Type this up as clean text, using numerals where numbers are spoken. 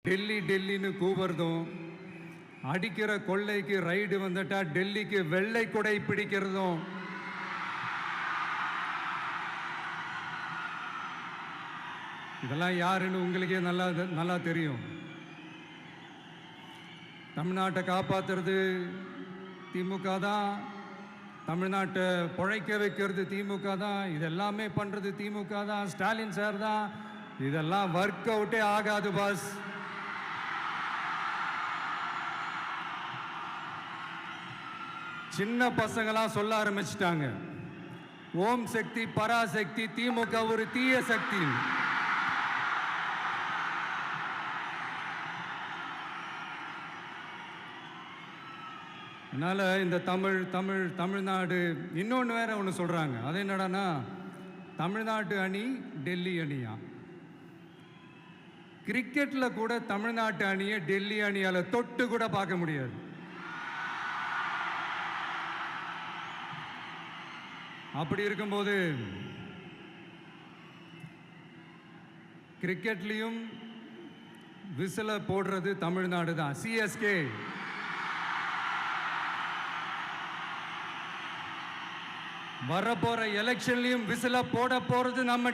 டெல்லி டெல்லின்னு கூவுறதும், அடிக்கிற கொள்ளைக்கு ரைடு வந்துட்டா டெல்லிக்கு வெள்ளை கொடை பிடிக்கிறதும், இதெல்லாம் யாருன்னு உங்களுக்கே நல்லா தெரியும். தமிழ்நாட்டை காப்பாற்றுறது திமுக தான், தமிழ்நாட்டை பிழைக்க வைக்கிறது திமுக தான், இதெல்லாமே பண்ணுறது திமுக தான், ஸ்டாலின் சார் தான். இதெல்லாம் ஒர்க் அவுட்டே ஆகாது பாஸ். சின்ன பசங்களாம் சொல்ல ஆரம்பிச்சிட்டாங்க, ஓம் சக்தி பராசக்தி, திமுக ஒரு தீய சக்தி. அதனால இந்த தமிழ்நாடு இன்னொன்று வேற ஒன்று சொல்றாங்க. அது என்னடான்னா, தமிழ்நாட்டு அணி டெல்லி அணியா? கிரிக்கெட்ல கூட தமிழ்நாட்டு அணியை டெல்லி அணியால தொட்டு கூட பார்க்க முடியாது. அப்படி இருக்கும்போது கிரிக்கெட்லையும் விசில போடுறது தமிழ்நாடு தான், சிஎஸ்கே. வரப்போற எலெக்ஷன்லையும் விசில போட போறது நம்ம